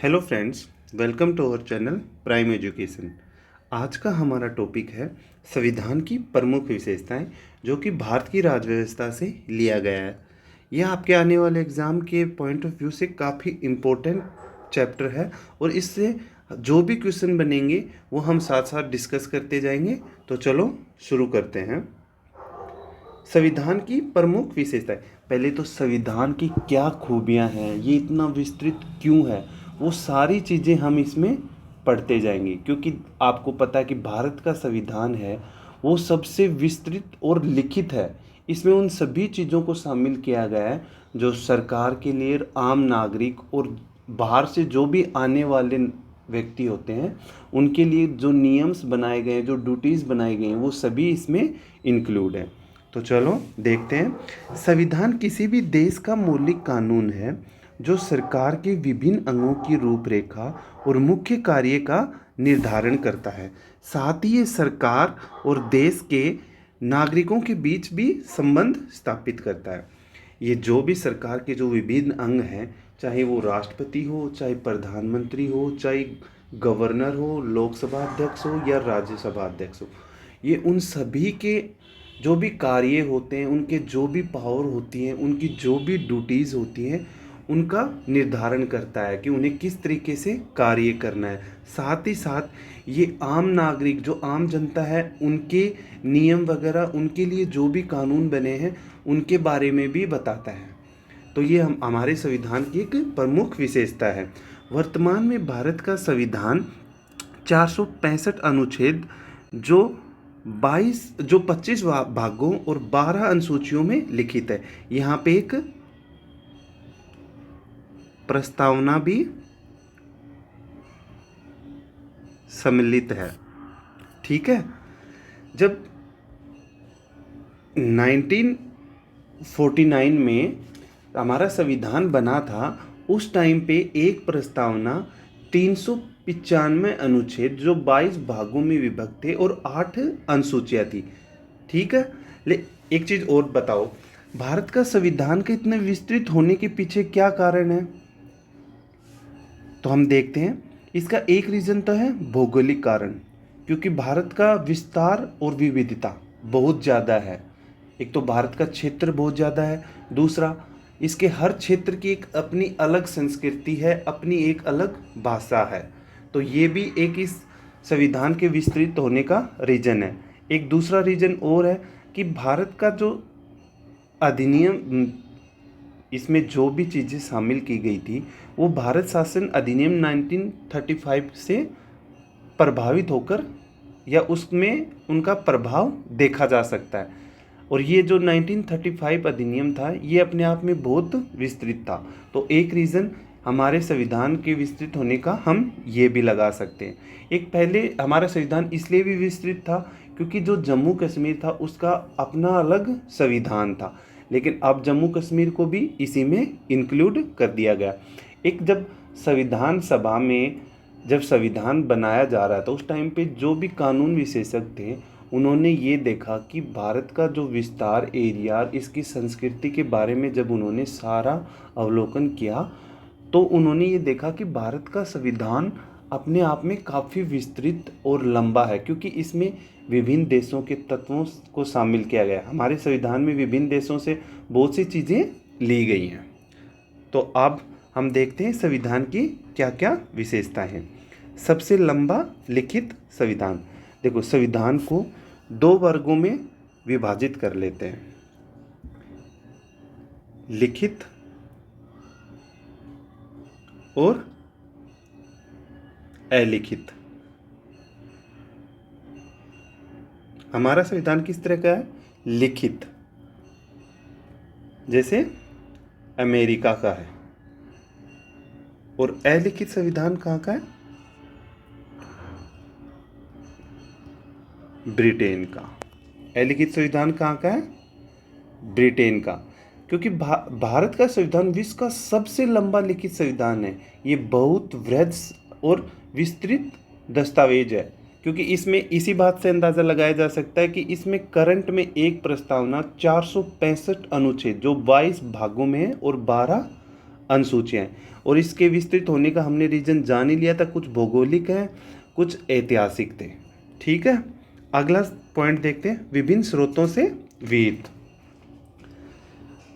Hello friends, welcome to our channel Prime Education. आज का हमारा टॉपिक है संविधान की प्रमुख विशेषताएं, जो कि भारत की राज्य व्यवस्था से लिया गया है। यह आपके आने वाले एग्ज़ाम के पॉइंट ऑफ व्यू से काफ़ी इम्पोर्टेंट चैप्टर है और इससे जो भी क्वेश्चन बनेंगे वो हम साथ साथ डिस्कस करते जाएंगे। तो चलो शुरू करते हैं। संविधान की प्रमुख विशेषताएं। पहले तो संविधान की क्या खूबियां हैं, ये इतना विस्तृत क्यों है, वो सारी चीज़ें हम इसमें पढ़ते जाएंगे, क्योंकि आपको पता है कि भारत का संविधान है वो सबसे विस्तृत और लिखित है। इसमें उन सभी चीज़ों को शामिल किया गया है जो सरकार के लिए, आम नागरिक और बाहर से जो भी आने वाले व्यक्ति होते हैं उनके लिए जो नियम्स बनाए गए हैं, जो ड्यूटीज़ बनाई गई हैं, वो सभी इसमें इंक्लूड हैं। तो चलो देखते हैं। संविधान किसी भी देश का मौलिक कानून है जो सरकार के विभिन्न अंगों की रूपरेखा और मुख्य कार्य का निर्धारण करता है। साथ ही ये सरकार और देश के नागरिकों के बीच भी संबंध स्थापित करता है। ये जो भी सरकार के जो विभिन्न अंग हैं, चाहे वो राष्ट्रपति हो, चाहे प्रधानमंत्री हो, चाहे गवर्नर हो, लोकसभा अध्यक्ष हो या राज्यसभा अध्यक्ष हो, ये उन सभी के जो भी कार्य होते हैं, उनके जो भी पावर होती हैं, उनकी जो भी ड्यूटीज़ होती हैं, उनका निर्धारण करता है कि उन्हें किस तरीके से कार्य करना है। साथ ही साथ ये आम नागरिक, जो आम जनता है, उनके नियम वगैरह, उनके लिए जो भी कानून बने हैं उनके बारे में भी बताता है। तो ये हम हमारे संविधान की एक प्रमुख विशेषता है। वर्तमान में भारत का संविधान 465 अनुच्छेद जो 25 भागों और 12 अनुसूचियों में लिखित है। यहाँ पे एक प्रस्तावना भी सम्मिलित है। ठीक है। जब 1949 में हमारा संविधान बना था, उस टाइम पे एक प्रस्तावना 395 अनुच्छेद जो 22 भागों में विभक्त थे और 8 अनुसूचियाँ थी। ठीक है। एक चीज़ और बताओ, भारत का संविधान के इतने विस्तृत होने के पीछे क्या कारण है? तो हम देखते हैं। इसका एक रीज़न तो है भौगोलिक कारण, क्योंकि भारत का विस्तार और विविधता बहुत ज़्यादा है। एक तो भारत का क्षेत्र बहुत ज़्यादा है, दूसरा इसके हर क्षेत्र की एक अपनी अलग संस्कृति है, अपनी एक अलग भाषा है। तो ये भी एक इस संविधान के विस्तृत होने का रीज़न है। एक दूसरा रीज़न और है कि भारत का जो अधिनियम, इसमें जो भी चीज़ें शामिल की गई थी वो भारत शासन अधिनियम 1935 से प्रभावित होकर या उसमें उनका प्रभाव देखा जा सकता है। और ये जो 1935 अधिनियम था ये अपने आप में बहुत विस्तृत था। तो एक रीज़न हमारे संविधान के विस्तृत होने का हम ये भी लगा सकते हैं। एक पहले हमारा संविधान इसलिए भी विस्तृत था क्योंकि जो जम्मू कश्मीर था उसका अपना अलग संविधान था, लेकिन अब जम्मू कश्मीर को भी इसी में इंक्लूड कर दिया गया। एक जब संविधान सभा में जब संविधान बनाया जा रहा था उस टाइम पे जो भी कानून विशेषज्ञ थे उन्होंने ये देखा कि भारत का जो विस्तार एरिया, इसकी संस्कृति के बारे में जब उन्होंने सारा अवलोकन किया तो उन्होंने ये देखा कि भारत का संविधान अपने आप में काफ़ी विस्तृत और लंबा है, क्योंकि इसमें विभिन्न देशों के तत्वों को शामिल किया गया है। हमारे संविधान में विभिन्न देशों से बहुत सी चीज़ें ली गई हैं। तो अब हम देखते हैं संविधान की क्या क्या विशेषताएं हैं। सबसे लंबा लिखित संविधान। देखो, संविधान को 2 वर्गों में विभाजित कर लेते हैं, लिखित और अलिखित। हमारा संविधान किस तरह का है? लिखित, जैसे अमेरिका का है। और अलिखित संविधान कहाँ का है? ब्रिटेन का। अलिखित संविधान कहाँ का है? ब्रिटेन का। क्योंकि भारत का संविधान विश्व का सबसे लंबा लिखित संविधान है। ये बहुत वृहद और विस्तृत दस्तावेज है, क्योंकि इसमें इसी बात से अंदाज़ा लगाया जा सकता है कि इसमें करंट में एक प्रस्तावना 465 अनुच्छेद जो 22 भागों में है और 12 अनुसूचियाँ हैं। और इसके विस्तृत होने का हमने रीजन जान ही लिया था, कुछ भौगोलिक है, कुछ ऐतिहासिक थे। ठीक है, अगला पॉइंट देखते हैं, विभिन्न स्रोतों से विहित।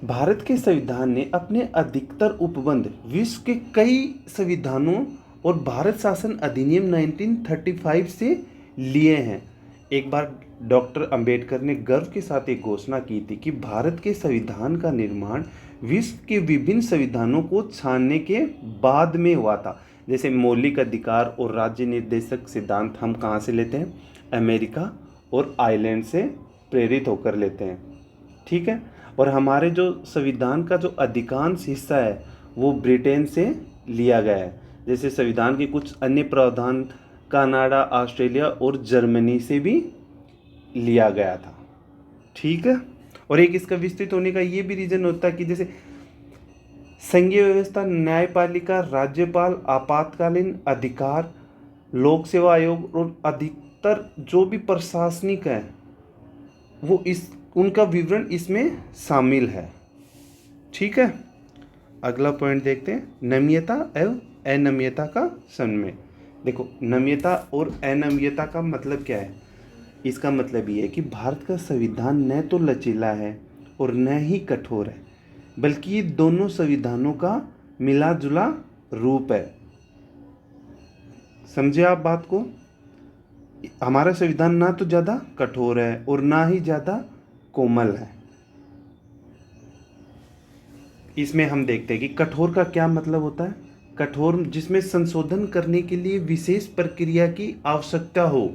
भारत के संविधान ने अपने अधिकतर उपबंध विश्व के कई संविधानों और भारत शासन अधिनियम 1935 से लिए हैं। एक बार डॉक्टर अंबेडकर ने गर्व के साथ एक घोषणा की थी कि भारत के संविधान का निर्माण विश्व के विभिन्न संविधानों को छानने के बाद में हुआ था। जैसे मौलिक अधिकार और राज्य निर्देशक सिद्धांत हम कहाँ से लेते हैं? अमेरिका और आयरलैंड से प्रेरित होकर लेते हैं। ठीक है, और हमारे जो संविधान का जो अधिकांश हिस्सा है वो ब्रिटेन से लिया गया है। जैसे संविधान के कुछ अन्य प्रावधान कनाडा, ऑस्ट्रेलिया और जर्मनी से भी लिया गया था। ठीक है, और एक इसका विस्तृत होने का ये भी रीजन होता है कि जैसे संघीय व्यवस्था, न्यायपालिका, राज्यपाल, आपातकालीन अधिकार, लोक सेवा आयोग और अधिकतर जो भी प्रशासनिक है वो उनका विवरण इसमें शामिल है। ठीक है, अगला पॉइंट देखते हैं, नम्यता एवं अनम्यता का समन्वय। देखो, नम्यता और अनम्यता का मतलब क्या है? इसका मतलब ये है कि भारत का संविधान न तो लचीला है और न ही कठोर है, बल्कि ये दोनों संविधानों का मिला जुला रूप है। समझे आप बात को? हमारा संविधान ना तो ज़्यादा कठोर है और ना ही ज़्यादा कोमल है। इसमें हम देखते हैं कि कठोर का क्या मतलब होता है। कठोर जिसमें संशोधन करने के लिए विशेष प्रक्रिया की आवश्यकता हो।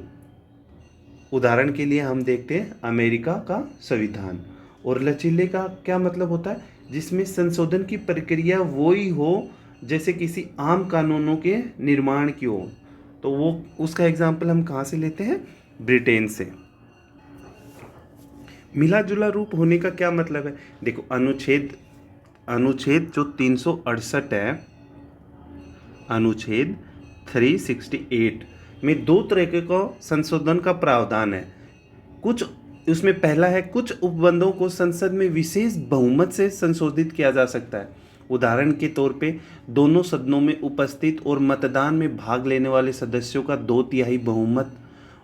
उदाहरण के लिए हम देखते हैं अमेरिका का संविधान। और लचीले का क्या मतलब होता है? जिसमें संशोधन की प्रक्रिया वो ही हो जैसे किसी आम कानूनों के निर्माण की हो। तो वो उसका एग्जाम्पल हम कहाँ से लेते हैं? ब्रिटेन से। मिला जुला रूप होने का क्या मतलब है? देखो, अनुच्छेद जो 368 है, अनुच्छेद 368 में दो तरह के को संशोधन का प्रावधान है। कुछ उसमें पहला है, कुछ उपबंधों को संसद में विशेष बहुमत से संशोधित किया जा सकता है। उदाहरण के तौर पे दोनों सदनों में उपस्थित और मतदान में भाग लेने वाले सदस्यों का 2/3 बहुमत।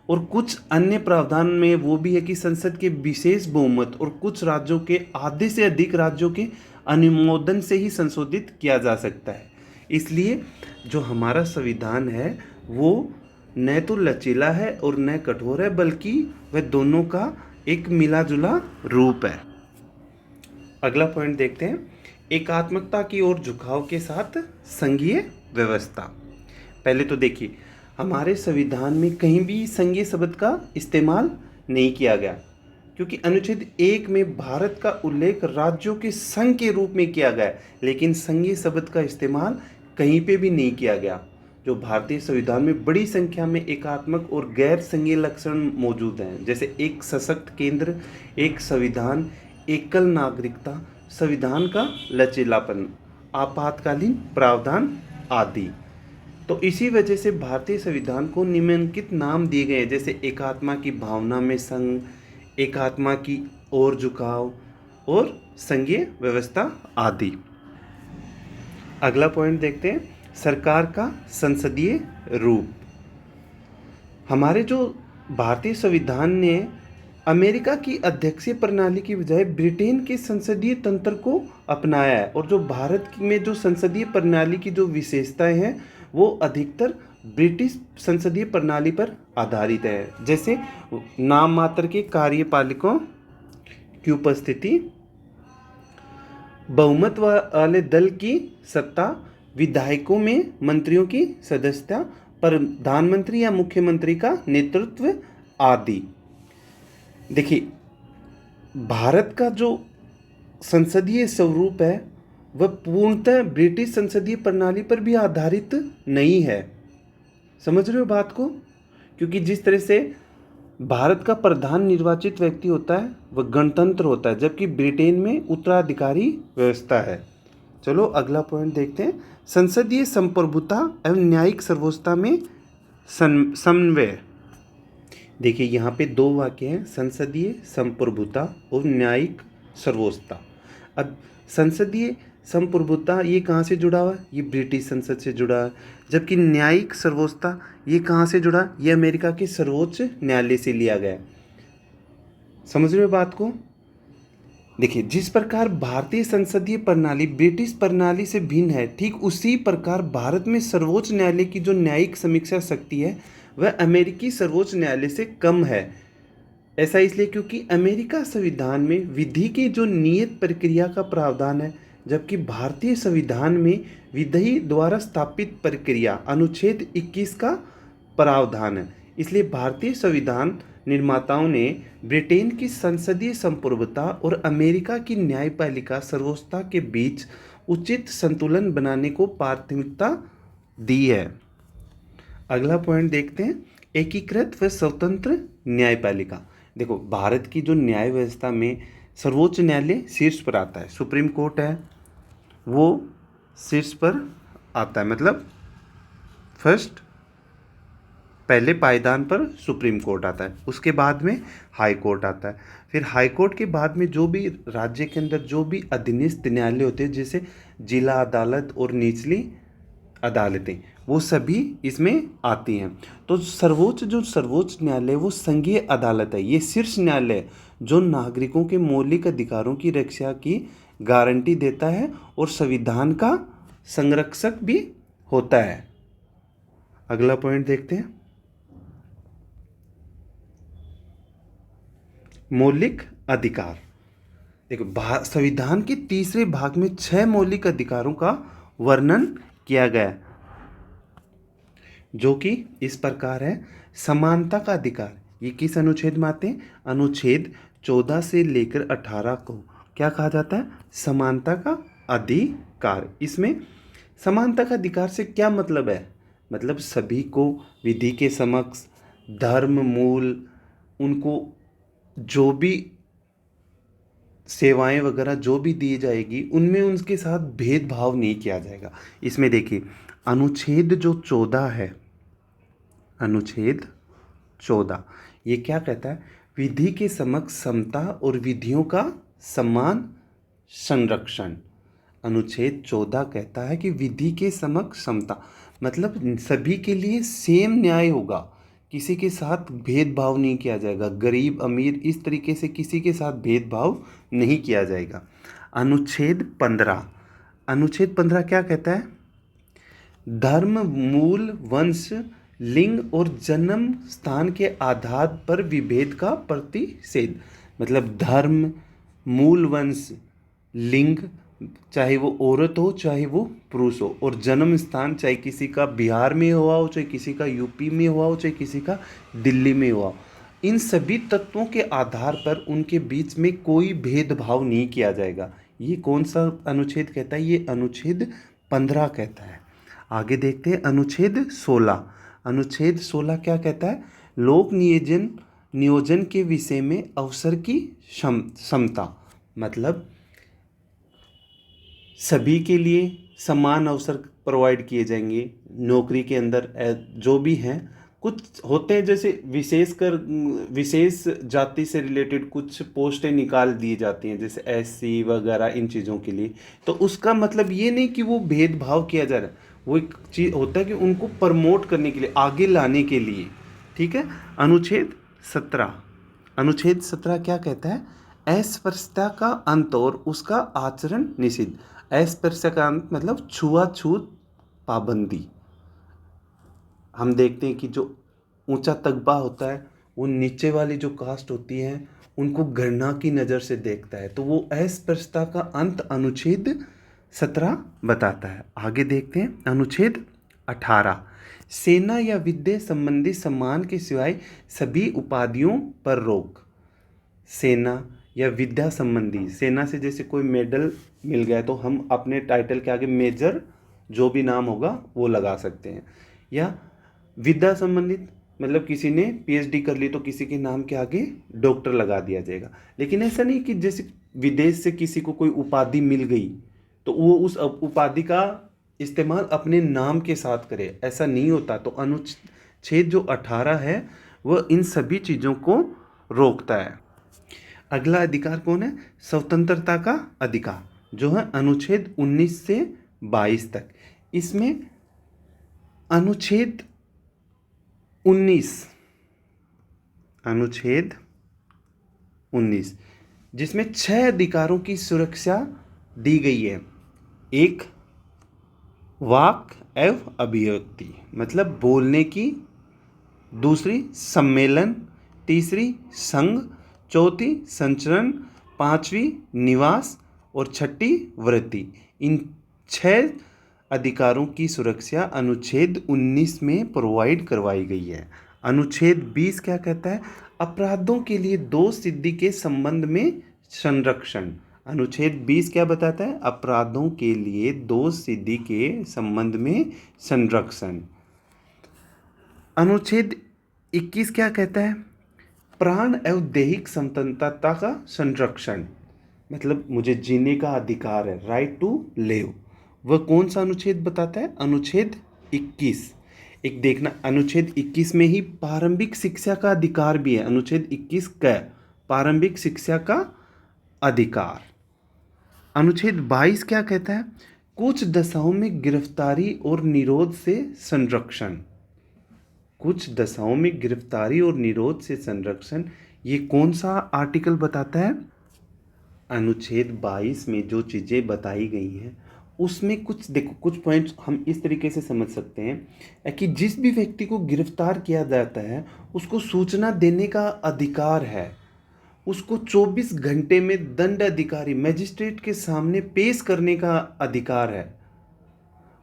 और कुछ अन्य प्रावधान में वो भी है कि संसद के विशेष बहुमत और कुछ राज्यों के आधे से अधिक राज्यों के अनुमोदन से ही संशोधित किया जा सकता है। इसलिए जो हमारा संविधान है वो न तो लचीला है और न कठोर है, बल्कि वह दोनों का एक मिला जुला रूप है। अगला पॉइंट देखते हैं, एकात्मकता की ओर झुकाव के साथ संघीय व्यवस्था। पहले तो देखिए, हमारे संविधान में कहीं भी संघीय शब्द का इस्तेमाल नहीं किया गया, क्योंकि अनुच्छेद 1 में भारत का उल्लेख राज्यों के संघ के रूप में किया गया, लेकिन संघीय शब्द का इस्तेमाल कहीं पे भी नहीं किया गया। जो भारतीय संविधान में बड़ी संख्या में एकात्मक और गैर संघीय लक्षण मौजूद हैं, जैसे एक सशक्त केंद्र, एक संविधान, एकल नागरिकता, संविधान का लचीलापन, आपातकालीन प्रावधान आदि। तो इसी वजह से भारतीय संविधान को निम्नलिखित नाम दिए गए हैं, जैसे एकात्मा की भावना में संघ, एकात्मा की ओर झुकाव और संघीय व्यवस्था आदि। अगला पॉइंट देखते हैं, सरकार का संसदीय रूप। हमारे जो भारतीय संविधान ने अमेरिका की अध्यक्षीय प्रणाली की बजाय ब्रिटेन के संसदीय तंत्र को अपनाया है। और जो भारत में जो संसदीय प्रणाली की जो विशेषताएं हैं वो अधिकतर ब्रिटिश संसदीय प्रणाली पर आधारित है। जैसे नाम मात्र के कार्यपालिकों की उपस्थिति, बहुमत वाले दल की सत्ता, विधायकों में मंत्रियों की सदस्यता, प्रधानमंत्री या मुख्यमंत्री का नेतृत्व आदि। देखिए, भारत का जो संसदीय स्वरूप है वह पूर्णतः ब्रिटिश संसदीय प्रणाली पर भी आधारित नहीं है। समझ रहे हो बात को? क्योंकि जिस तरह से भारत का प्रधान निर्वाचित व्यक्ति होता है वह गणतंत्र होता है, जबकि ब्रिटेन में उत्तराधिकारी व्यवस्था है। चलो अगला पॉइंट देखते हैं, संसदीय संप्रभुता एवं न्यायिक सर्वोच्चता में समन्वय। देखिए, यहाँ पे दो वाक्य हैं, संसदीय संप्रभुता और न्यायिक सर्वोच्चता। अब संसदीय संप्रभुता ये कहाँ से जुड़ा हुआ है? ये ब्रिटिश संसद से जुड़ा है। जबकि न्यायिक सर्वोच्चता ये कहाँ से जुड़ा? ये अमेरिका के सर्वोच्च न्यायालय से लिया गया है। समझ रहे हो बात को? देखिए, जिस प्रकार भारतीय संसदीय प्रणाली ब्रिटिश प्रणाली से भिन्न है, ठीक उसी प्रकार भारत में सर्वोच्च न्यायालय की जो न्यायिक समीक्षा शक्ति है वह अमेरिकी सर्वोच्च न्यायालय से कम है। ऐसा इसलिए क्योंकि अमेरिका संविधान में विधि की जो नियत प्रक्रिया का प्रावधान है, जबकि भारतीय संविधान में विधि द्वारा स्थापित प्रक्रिया अनुच्छेद 21 का प्रावधान है। इसलिए भारतीय संविधान निर्माताओं ने ब्रिटेन की संसदीय संप्रभुता और अमेरिका की न्यायपालिका सर्वोच्चता के बीच उचित संतुलन बनाने को प्राथमिकता दी है। अगला पॉइंट देखते हैं, एकीकृत व स्वतंत्र न्यायपालिका। देखो, भारत की जो न्याय व्यवस्था में सर्वोच्च न्यायालय शीर्ष पर आता है, सुप्रीम कोर्ट है वो शीर्ष पर आता है, मतलब फर्स्ट पहले पायदान पर सुप्रीम कोर्ट आता है, उसके बाद में हाई कोर्ट आता है। फिर हाई कोर्ट के बाद में जो भी राज्य के अंदर जो भी अधीनस्थ न्यायालय होते हैं, जैसे जिला अदालत और निचली अदालतें, वो सभी इसमें आती हैं। तो सर्वोच्च न्यायालय वो संघीय अदालत है, ये शीर्ष न्यायालय है जो नागरिकों के मौलिक अधिकारों की रक्षा की गारंटी देता है और संविधान का संरक्षक भी होता है। अगला पॉइंट देखते हैं, मौलिक अधिकार। देखो, संविधान के तीसरे भाग में 6 मौलिक अधिकारों का वर्णन किया गया है, जो कि इस प्रकार है। समानता का अधिकार, ये किस अनुच्छेद में आते हैं? अनुच्छेद 14 से लेकर 18 को क्या कहा जाता है? समानता का अधिकार। इसमें समानता का अधिकार से क्या मतलब है? मतलब सभी को विधि के समक्ष, धर्म मूल, उनको जो भी सेवाएं वगैरह जो भी दी जाएगी उनमें उनके साथ भेदभाव नहीं किया जाएगा। इसमें देखिए, अनुच्छेद जो 14 है, अनुच्छेद 14 ये क्या कहता है? विधि के समक्ष समता और विधियों का समान संरक्षण। अनुच्छेद 14 कहता है कि विधि के समक्ष समता, मतलब सभी के लिए सेम न्याय होगा, किसी के साथ भेदभाव नहीं किया जाएगा, गरीब अमीर इस तरीके से किसी के साथ भेदभाव नहीं किया जाएगा। अनुच्छेद 15 क्या कहता है? धर्म मूल वंश लिंग और जन्म स्थान के आधार पर विभेद का प्रतिषेध। मतलब धर्म, मूल वंश, लिंग, चाहे वो औरत हो चाहे वो पुरुष हो, और जन्म स्थान चाहे किसी का बिहार में हुआ हो, चाहे किसी का यूपी में हुआ हो, चाहे किसी का दिल्ली में हुआ हो, इन सभी तत्वों के आधार पर उनके बीच में कोई भेदभाव नहीं किया जाएगा। ये कौन सा अनुच्छेद कहता है? ये अनुच्छेद 15 कहता है। आगे देखते हैं, अनुच्छेद 16। अनुच्छेद 16 क्या कहता है? लोक नियोजन के विषय में अवसर की समता। मतलब सभी के लिए समान अवसर प्रोवाइड किए जाएंगे नौकरी के अंदर। जो भी हैं, कुछ होते हैं जैसे विशेष जाति से रिलेटेड कुछ पोस्टें निकाल दी जाती हैं, जैसे एससी वगैरह, इन चीज़ों के लिए। तो उसका मतलब ये नहीं कि वो भेदभाव किया जा रहा है, वो एक चीज़ होता है कि उनको प्रमोट करने के लिए, आगे लाने के लिए। ठीक है। अनुच्छेद 17 क्या कहता है? अस्पृश्यता का अंत और उसका आचरण निषिद्ध। अस्पृश्यता का अंत मतलब छुआछूत पाबंदी। हम देखते हैं कि जो ऊंचा तगबा होता है वो नीचे वाली जो कास्ट होती है उनको घृणा की नज़र से देखता है, तो वो अस्पृश्यता का अंत अनुच्छेद 17 बताता है। आगे देखते हैं, अनुच्छेद 18 सेना या विद्या संबंधी सम्मान के सिवाय सभी उपाधियों पर रोक। सेना या विद्या संबंधी, सेना से जैसे कोई मेडल मिल गया तो हम अपने टाइटल के आगे मेजर जो भी नाम होगा वो लगा सकते हैं। या विद्या संबंधित मतलब किसी ने पीएचडी कर ली तो किसी के नाम के आगे डॉक्टर लगा दिया जाएगा। लेकिन ऐसा नहीं कि जैसे विदेश से किसी को कोई उपाधि मिल गई तो वो उस उपाधि का इस्तेमाल अपने नाम के साथ करे, ऐसा नहीं होता। तो अनुच्छेद जो 18 है वह इन सभी चीज़ों को रोकता है। अगला अधिकार कौन है? स्वतंत्रता का अधिकार। जो है अनुच्छेद 19 से 22 तक। इसमें अनुच्छेद 19 अनुच्छेद 19 जिसमें 6 अधिकारों की सुरक्षा दी गई है। एक, वाक एवं अभिव्यक्ति मतलब बोलने की। दूसरी, सम्मेलन। तीसरी, संघ। चौथी, संचरण। पांचवी, निवास। और छठी, वृत्ति। इन 6 अधिकारों की सुरक्षा अनुच्छेद 19 में प्रोवाइड करवाई गई है। अनुच्छेद 20 क्या कहता है? अपराधों के लिए दोष सिद्धि के संबंध में संरक्षण। अनुच्छेद 20 क्या बताता है? अपराधों के लिए दोष सिद्धि के संबंध में संरक्षण। अनुच्छेद 21 क्या कहता है? प्राण एवं दैहिक स्वतंत्रता का संरक्षण। मतलब मुझे जीने का अधिकार है, राइट टू लिव। वह कौन सा अनुच्छेद बताता है? अनुच्छेद 21। एक देखना, अनुच्छेद 21 में ही प्रारंभिक शिक्षा का अधिकार भी है। अनुच्छेद 21 का प्रारंभिक शिक्षा का अधिकार। अनुच्छेद 22 क्या कहता है? कुछ दशाओं में गिरफ्तारी और निरोध से संरक्षण। कुछ दशाओं में गिरफ्तारी और निरोध से संरक्षण, ये कौन सा आर्टिकल बताता है? अनुच्छेद 22 में जो चीज़ें बताई गई हैं उसमें कुछ देखो, कुछ पॉइंट्स हम इस तरीके से समझ सकते हैं कि जिस भी व्यक्ति को गिरफ्तार किया जाता है उसको सूचना देने का अधिकार है। उसको 24 घंटे में दंड अधिकारी मजिस्ट्रेट के सामने पेश करने का अधिकार है।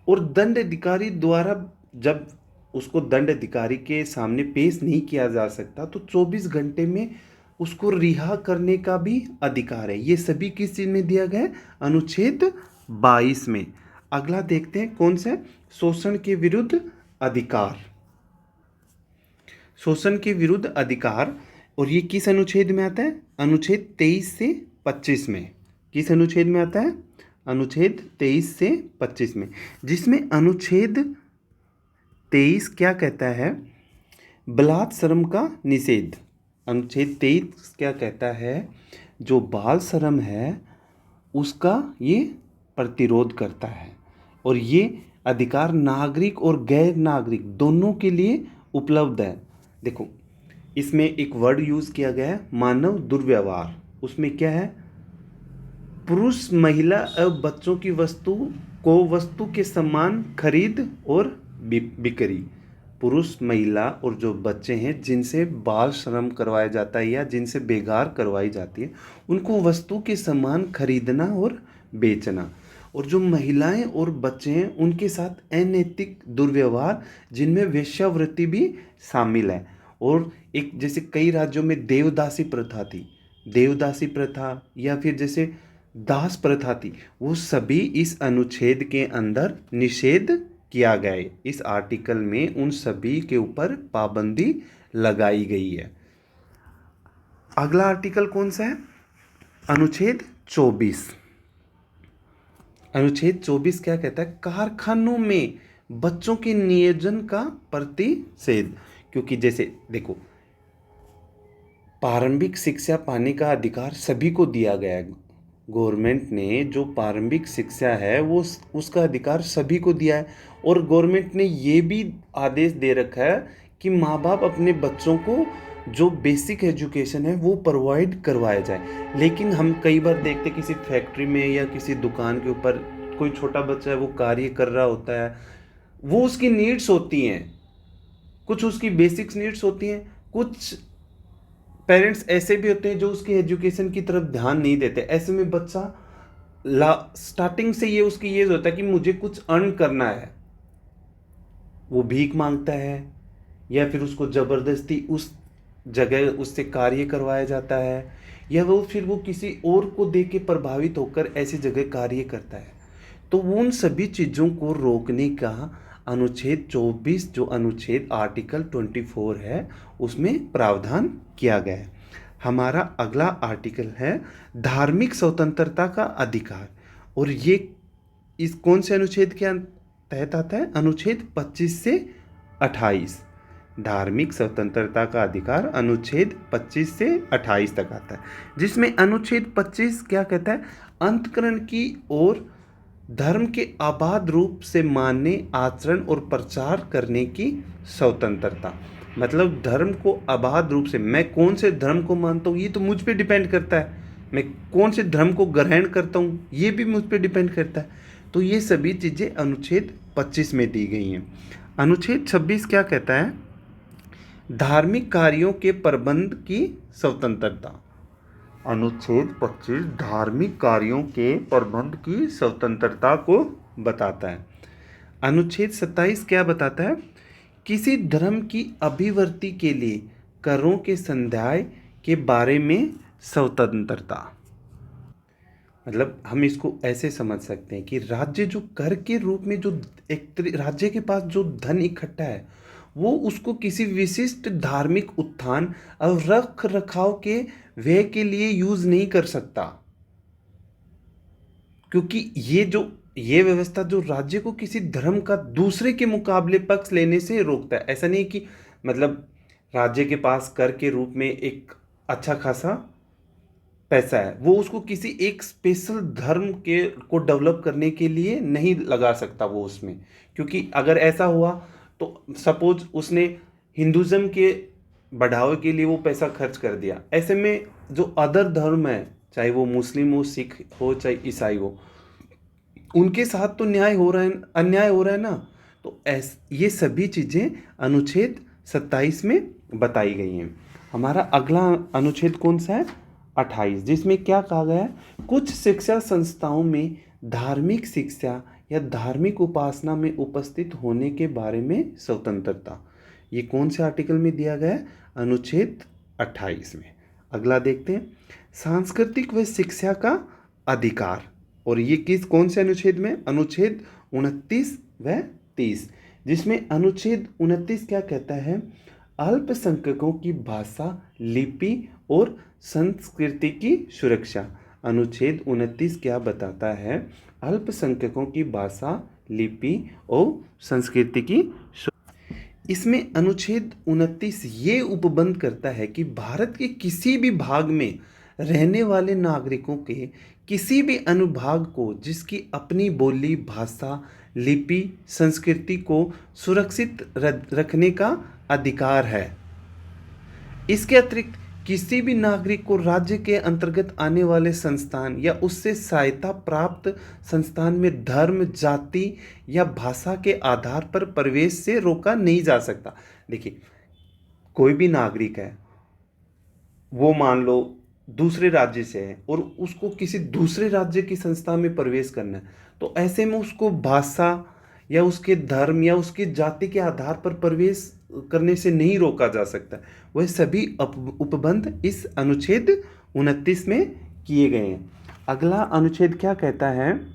और दंड अधिकारी द्वारा जब उसको दंड अधिकारी के सामने पेश नहीं किया जा सकता तो 24 घंटे में उसको रिहा करने का भी अधिकार है। ये सभी किस चीज़ में दिया गया है? अनुच्छेद 22 में। अगला देखते हैं कौन सा? शोषण के विरुद्ध अधिकार। शोषण के विरुद्ध अधिकार, और ये किस अनुच्छेद में आता है? अनुच्छेद 23 से 25 में। किस अनुच्छेद में आता है? अनुच्छेद 23 से 25 में, जिसमें अनुच्छेद 23 क्या कहता है? बलात्श्रम का निषेध। अनुच्छेद 23 क्या कहता है? जो बाल श्रम है उसका ये प्रतिरोध करता है, और ये अधिकार नागरिक और गैर नागरिक दोनों के लिए उपलब्ध है। देखो, इसमें एक वर्ड यूज़ किया गया है, मानव दुर्व्यवहार। उसमें क्या है? पुरुष, महिला एवं बच्चों की वस्तु के समान खरीद और बिक्री। पुरुष, महिला और जो बच्चे हैं जिनसे बाल श्रम करवाया जाता है या जिनसे बेगार करवाई जाती है, उनको वस्तु के समान खरीदना और बेचना। और जो महिलाएं और बच्चे हैं उनके साथ अनैतिक दुर्व्यवहार, जिनमें वेश्यावृत्ति भी शामिल है। और एक जैसे कई राज्यों में देवदासी प्रथा थी, देवदासी प्रथा या फिर जैसे दास प्रथा थी, वो सभी इस अनुच्छेद के अंदर निषेध किया गया है। इस आर्टिकल में उन सभी के ऊपर पाबंदी लगाई गई है। अगला आर्टिकल कौन सा है? अनुच्छेद 24। अनुच्छेद 24 क्या कहता है? कारखानों में बच्चों के नियोजन का प्रतिषेध। क्योंकि जैसे देखो, प्रारंभिक शिक्षा पाने का अधिकार सभी को दिया गया है। गवर्नमेंट ने जो प्रारंभिक शिक्षा है वो उसका अधिकार सभी को दिया है। और गवर्नमेंट ने ये भी आदेश दे रखा है कि माँ बाप अपने बच्चों को जो बेसिक एजुकेशन है वो प्रोवाइड करवाया जाए। लेकिन हम कई बार देखते किसी फैक्ट्री में या किसी दुकान के ऊपर कोई छोटा बच्चा है, वो कार्य कर रहा होता है, वो उसकी नीड्स होती हैं, कुछ उसकी बेसिक्स नीड्स होती हैं। कुछ पेरेंट्स ऐसे भी होते हैं जो उसकी एजुकेशन की तरफ ध्यान नहीं देते। ऐसे में बच्चा स्टार्टिंग से ये उसकी ये होता है कि मुझे कुछ अर्न करना है, वो भीख मांगता है या फिर उसको ज़बरदस्ती उस जगह उससे कार्य करवाया जाता है, या वो किसी और को देख के प्रभावित होकर ऐसी जगह कार्य करता है। तो उन सभी चीज़ों को रोकने का अनुच्छेद 24 जो अनुच्छेद आर्टिकल 24 है उसमें प्रावधान किया गया है। हमारा अगला आर्टिकल है धार्मिक स्वतंत्रता का अधिकार, और ये इस कौन से अनुच्छेद के तहत आता है? अनुच्छेद 25 से 28। धार्मिक स्वतंत्रता का अधिकार अनुच्छेद 25 से 28 तक आता है, जिसमें अनुच्छेद 25 क्या कहता है? अंतःकरण की ओर धर्म के अबाध रूप से मानने, आचरण और प्रचार करने की स्वतंत्रता। मतलब धर्म को अबाध रूप से, मैं कौन से धर्म को मानता हूँ ये तो मुझ पे डिपेंड करता है, मैं कौन से धर्म को ग्रहण करता हूँ ये भी मुझ पे डिपेंड करता है। तो ये सभी चीज़ें अनुच्छेद 25 में दी गई हैं। अनुच्छेद 26 क्या कहता है? धार्मिक कार्यों के प्रबंध की स्वतंत्रता। अनुच्छेद 25 धार्मिक कार्यों के प्रबंध की स्वतंत्रता को बताता है। अनुच्छेद 27 क्या बताता है? किसी धर्म की अभिवृद्धि के लिए करों के संदाय के बारे में स्वतंत्रता। मतलब हम इसको ऐसे समझ सकते हैं कि राज्य जो कर के रूप में जो राज्य के पास जो धन इकट्ठा है वो उसको किसी विशिष्ट धार्मिक उत्थान और रख रखाव के व्यय के लिए यूज नहीं कर सकता, क्योंकि ये व्यवस्था जो राज्य को किसी धर्म का दूसरे के मुकाबले पक्ष लेने से रोकता है। ऐसा नहीं कि मतलब राज्य के पास कर के रूप में एक अच्छा खासा पैसा है, वो उसको किसी एक स्पेशल धर्म के को डेवलप करने के लिए नहीं लगा सकता वो उसमें, क्योंकि अगर ऐसा हुआ तो सपोज उसने हिंदुज़म के बढ़ावे के लिए वो पैसा खर्च कर दिया, ऐसे में जो अदर धर्म है, चाहे वो मुस्लिम हो, सिख हो, चाहे ईसाई हो, उनके साथ तो न्याय हो रहा है, अन्याय हो रहा है ना। तो ये सभी चीज़ें अनुच्छेद 27 में बताई गई हैं। हमारा अगला अनुच्छेद कौन सा है? 28, जिसमें क्या कहा गया है? कुछ शिक्षा संस्थाओं में धार्मिक शिक्षा या धार्मिक उपासना में उपस्थित होने के बारे में स्वतंत्रता। ये कौन से आर्टिकल में दिया गया है? अनुच्छेद 28 में। अगला देखते हैं, सांस्कृतिक व शिक्षा का अधिकार। और ये कौन से अनुच्छेद में? अनुच्छेद 29 व 30, जिसमें अनुच्छेद 29 क्या कहता है? अल्पसंख्यकों की भाषा, लिपि और संस्कृति की सुरक्षा। अनुच्छेद 29 क्या बताता है? अल्पसंख्यकों की भाषा, लिपि और संस्कृति की। इसमें अनुच्छेद 29 ये उपबंध करता है कि भारत के किसी भी भाग में रहने वाले नागरिकों के किसी भी अनुभाग को जिसकी अपनी बोली, भाषा, लिपि, संस्कृति को सुरक्षित रखने का अधिकार है। इसके अतिरिक्त किसी भी नागरिक को राज्य के अंतर्गत आने वाले संस्थान या उससे सहायता प्राप्त संस्थान में धर्म, जाति या भाषा के आधार पर प्रवेश से रोका नहीं जा सकता। देखिए, कोई भी नागरिक है, वो मान लो दूसरे राज्य से है और उसको किसी दूसरे राज्य की संस्था में प्रवेश करना है, तो ऐसे में उसको भाषा या उसके धर्म या उसकी जाति के आधार पर प्रवेश करने से नहीं रोका जा सकता। वह सभी उपबंध इस अनुच्छेद 29 में किए गए हैं। अगला अनुच्छेद क्या कहता है?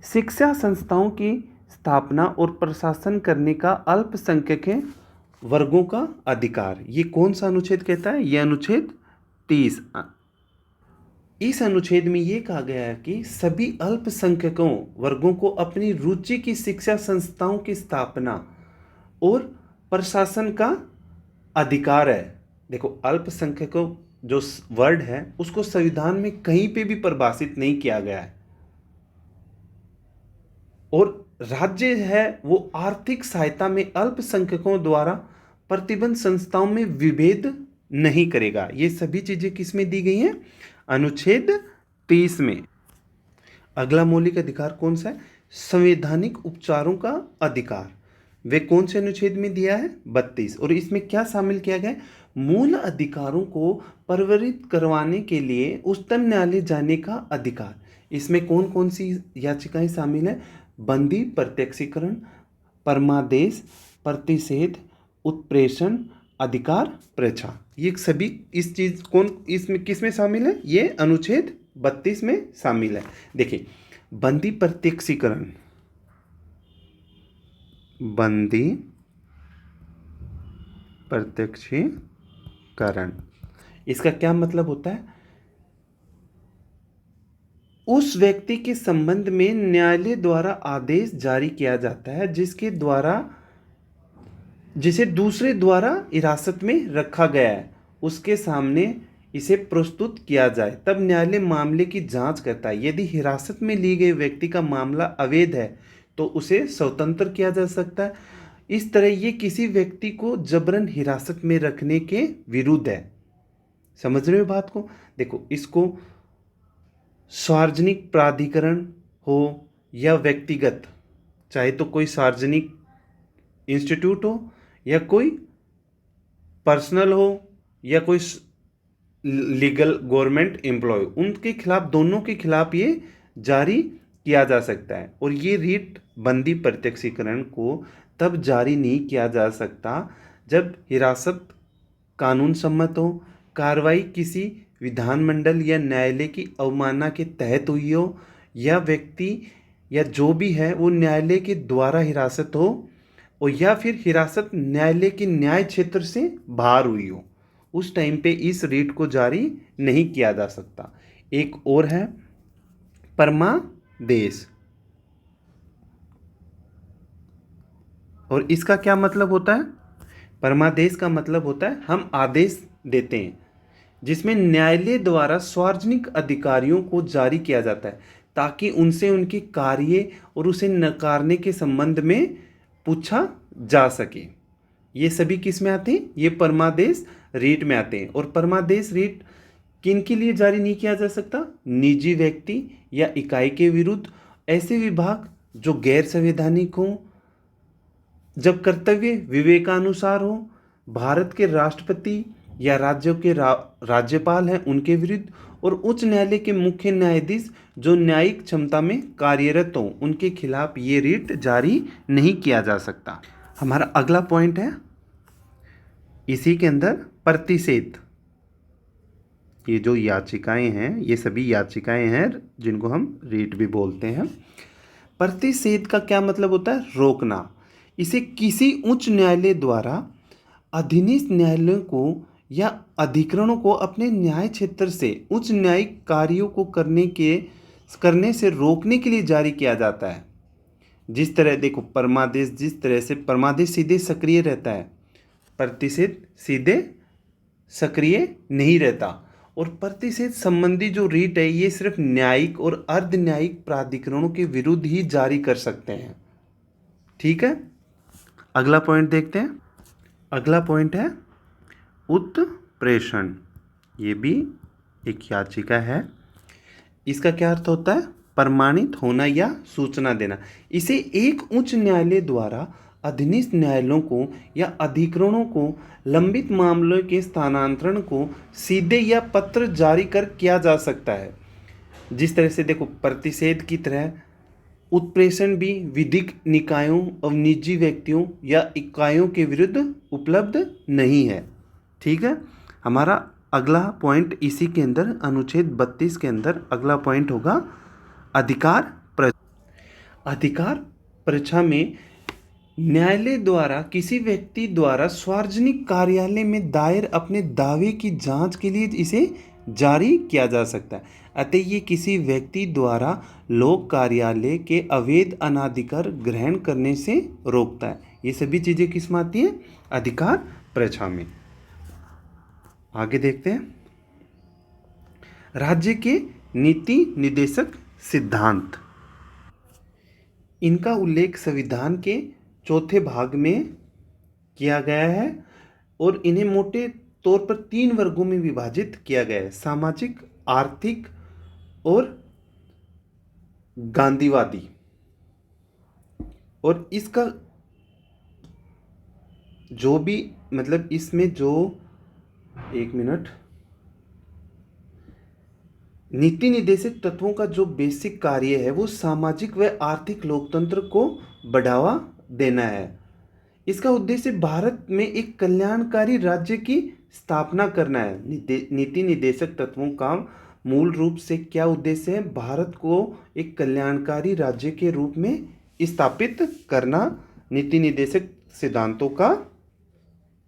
शिक्षा संस्थाओं की स्थापना और प्रशासन करने का अल्पसंख्यक वर्गों का अधिकार। ये कौन सा अनुच्छेद कहता है? यह अनुच्छेद 30। इस अनुच्छेद में ये कहा गया है कि सभी अल्पसंख्यकों वर्गों को अपनी रुचि की शिक्षा संस्थाओं की स्थापना और प्रशासन का अधिकार है। देखो, अल्पसंख्यकों जो वर्ड है उसको संविधान में कहीं पे भी परिभाषित नहीं किया गया है, और राज्य है वो आर्थिक सहायता में अल्पसंख्यकों द्वारा प्रतिबंध संस्थाओं में विभेद नहीं करेगा। ये सभी चीजें किस में दी गई हैं? अनुच्छेद 30 में। अगला मौलिक अधिकार कौन सा है? संवैधानिक उपचारों का अधिकार। वे कौन से अनुच्छेद में दिया है? 32। और इसमें क्या शामिल किया गया है? मूल अधिकारों को परवरित करवाने के लिए उच्चतम न्यायालय जाने का अधिकार। इसमें कौन कौन सी याचिकाएं शामिल है? बंदी प्रत्यक्षीकरण, परमादेश, प्रतिषेध, उत्प्रेषण, अधिकार परीक्षा। ये सभी इस चीज इसमें किस में शामिल है? ये अनुच्छेद 32 में शामिल है। देखिए, बंदी प्रत्यक्षीकरण, बंदी प्रत्यक्षीकरण, इसका क्या मतलब होता है? उस व्यक्ति के संबंध में न्यायालय द्वारा आदेश जारी किया जाता है जिसके द्वारा जिसे दूसरे द्वारा हिरासत में रखा गया है उसके सामने इसे प्रस्तुत किया जाए, तब न्यायालय मामले की जांच करता है। यदि हिरासत में ली गई व्यक्ति का मामला अवैध है तो उसे स्वतंत्र किया जा सकता है। इस तरह ये किसी व्यक्ति को जबरन हिरासत में रखने के विरुद्ध है। समझ रहे हो बात को? देखो, इसको सार्वजनिक प्राधिकरण हो या व्यक्तिगत, चाहे तो कोई सार्वजनिक इंस्टीट्यूट हो या कोई पर्सनल हो या कोई लीगल गवर्नमेंट एम्प्लॉय, उनके खिलाफ, दोनों के खिलाफ ये जारी किया जा सकता है। और ये रीट बंदी प्रत्यक्षीकरण को तब जारी नहीं किया जा सकता जब हिरासत कानून सम्मत हो, कार्रवाई किसी विधानमंडल या न्यायालय की अवमानना के तहत हुई हो, या व्यक्ति या जो भी है वो न्यायालय के द्वारा हिरासत हो, और या फिर हिरासत न्यायालय के न्याय क्षेत्र से बाहर हुई हो। उस टाइम पे इस रीट को जारी नहीं किया जा सकता। एक और है परमादेश, और इसका क्या मतलब होता है? परमादेश का मतलब होता है हम आदेश देते हैं जिसमें न्यायालय द्वारा सार्वजनिक अधिकारियों को जारी किया जाता है ताकि उनसे उनके कार्य और उसे नकारने के संबंध में पूछा जा सके। ये सभी किस में आते हैं? ये परमादेश रीट में आते हैं। और परमादेश रीट किन के लिए जारी नहीं किया जा सकता? निजी व्यक्ति या इकाई के विरुद्ध, ऐसे विभाग जो गैर संवैधानिक हों, जब कर्तव्य विवेकानुसार हो, भारत के राष्ट्रपति या राज्यों के राज्यपाल हैं उनके विरुद्ध, और उच्च न्यायालय के मुख्य न्यायाधीश जो न्यायिक क्षमता में कार्यरत हों उनके खिलाफ ये रीट जारी नहीं किया जा सकता। हमारा अगला पॉइंट है इसी के अंदर प्रतिषेध। ये जो याचिकाएं हैं ये सभी याचिकाएं हैं जिनको हम रीट भी बोलते हैं। प्रतिषेध का क्या मतलब होता है? रोकना। इसे किसी उच्च न्यायालय द्वारा अधीनस्थ न्यायालयों को या अधिकरणों को अपने न्याय क्षेत्र से उच्च न्यायिक कार्यों को करने से रोकने के लिए जारी किया जाता है। जिस तरह देखो, परमादेश, जिस तरह से परमादेश सीधे सक्रिय रहता है, प्रतिषेध सीधे सक्रिय नहीं रहता। और प्रतिषेध संबंधी जो रीट है ये सिर्फ न्यायिक और अर्ध न्यायिक प्राधिकरणों के विरुद्ध ही जारी कर सकते हैं। ठीक है, अगला पॉइंट देखते हैं। अगला पॉइंट है उत्प्रेषण। ये भी एक याचिका है। इसका क्या अर्थ होता है? प्रमाणित होना या सूचना देना। इसे एक उच्च न्यायालय द्वारा अधीनस्थ न्यायालयों को या अधिकरणों को लंबित मामलों के स्थानांतरण को सीधे या पत्र जारी कर किया जा सकता है। जिस तरह से देखो, प्रतिषेध की तरह उत्प्रेषण भी विधिक निकायों और निजी व्यक्तियों या इकाइयों के विरुद्ध उपलब्ध नहीं है। ठीक है, हमारा अगला पॉइंट इसी के अंदर अनुच्छेद 32 के अंदर अगला पॉइंट होगा अधिकार परीक्षा में न्यायालय द्वारा किसी व्यक्ति द्वारा सार्वजनिक कार्यालय में दायर अपने दावे की जांच के लिए इसे जारी किया जा सकता है। अतः ये किसी व्यक्ति द्वारा लोक कार्यालय के अवैध अनाधिकार ग्रहण करने से रोकता है। ये सभी चीज़ें किस में आती हैं? अधिकार परीक्षा में। आगे देखते हैं राज्य के नीति निर्देशक सिद्धांत। इनका उल्लेख संविधान के चौथे भाग में किया गया है और इन्हें मोटे तौर पर 3 वर्गों में विभाजित किया गया है: सामाजिक, आर्थिक और गांधीवादी। और इसका जो भी मतलब इसमें जो नीति निर्देशक तत्वों का जो बेसिक कार्य है वो सामाजिक व आर्थिक लोकतंत्र को बढ़ावा देना है। इसका उद्देश्य भारत में एक कल्याणकारी राज्य की स्थापना करना है। नीति निर्देशक तत्वों का मूल रूप से क्या उद्देश्य है? भारत को एक कल्याणकारी राज्य के रूप में स्थापित करना नीति निर्देशक सिद्धांतों का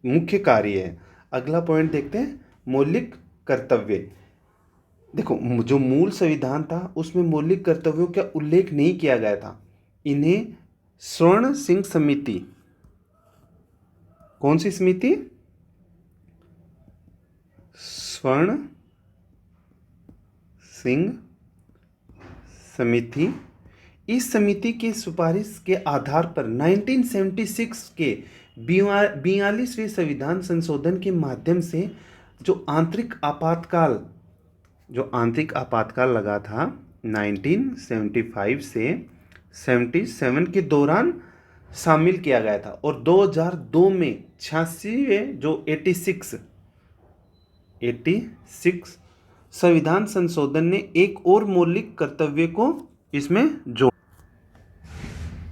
मुख्य कार्य है। अगला पॉइंट देखते हैं मौलिक कर्तव्य। देखो, जो मूल संविधान था उसमें मौलिक कर्तव्यों का उल्लेख नहीं किया गया था। इन्हें स्वर्ण सिंह समिति कौन सी समिति? स्वर्ण सिंह समिति। इस समिति की सिफारिश के आधार पर 1976 के 42वें संविधान संशोधन के माध्यम से जो आंतरिक आपातकाल लगा था 1975 से 77 के दौरान शामिल किया गया था, और 2002 में 86वें जो 86 संविधान संशोधन ने एक और मौलिक कर्तव्य को इसमें जोड़ा।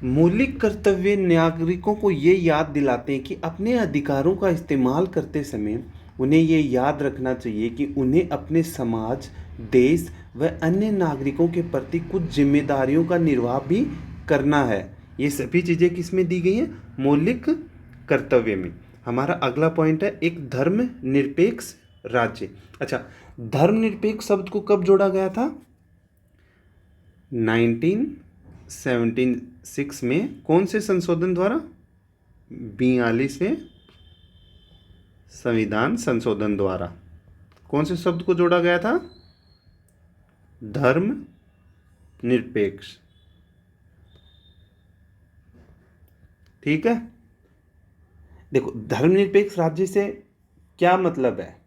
मौलिक कर्तव्य नागरिकों को ये याद दिलाते हैं कि अपने अधिकारों का इस्तेमाल करते समय उन्हें ये याद रखना चाहिए कि उन्हें अपने समाज, देश व अन्य नागरिकों के प्रति कुछ जिम्मेदारियों का निर्वाह भी करना है। ये सभी चीज़ें किस में दी गई हैं? मौलिक कर्तव्य में। हमारा अगला पॉइंट है एक धर्मनिरपेक्ष राज्य। अच्छा, धर्मनिरपेक्ष शब्द को कब जोड़ा गया था? 1976 में कौन से संशोधन द्वारा? 42वें संविधान संशोधन द्वारा। कौन से शब्द को जोड़ा गया था? धर्मनिरपेक्ष। ठीक है, देखो धर्मनिरपेक्ष राज्य से क्या मतलब है?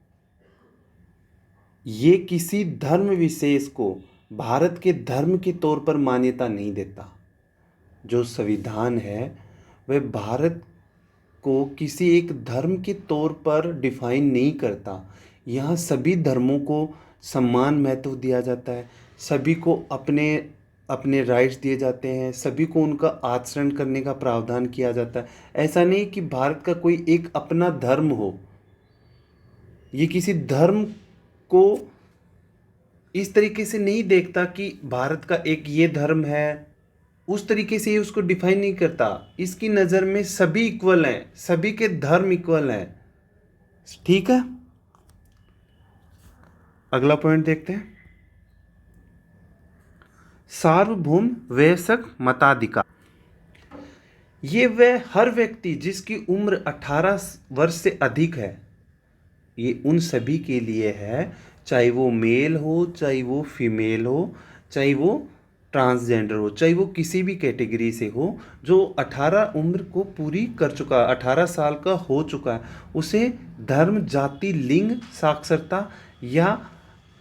ये किसी धर्म विशेष को भारत के धर्म के तौर पर मान्यता नहीं देता। जो संविधान है वह भारत को किसी एक धर्म के तौर पर डिफाइन नहीं करता। यहाँ सभी धर्मों को समान महत्व दिया जाता है, सभी को अपने अपने राइट्स दिए जाते हैं, सभी को उनका आचरण करने का प्रावधान किया जाता है। ऐसा नहीं कि भारत का कोई एक अपना धर्म हो। ये किसी धर्म को इस तरीके से नहीं देखता कि भारत का एक ये धर्म है, उस तरीके से ये उसको डिफाइन नहीं करता। इसकी नज़र में सभी इक्वल हैं, सभी के धर्म इक्वल हैं। ठीक है, अगला पॉइंट देखते हैं। सार्वभौम वयस्क मताधिकार। ये वह हर व्यक्ति जिसकी उम्र 18 वर्ष से अधिक है, ये उन सभी के लिए है, चाहे वो मेल हो, चाहे वो फीमेल हो, चाहे वो ट्रांसजेंडर हो, चाहे वो किसी भी कैटेगरी से हो, जो 18 उम्र को पूरी कर चुका, 18 साल का हो चुका है, उसे धर्म, जाति, लिंग, साक्षरता या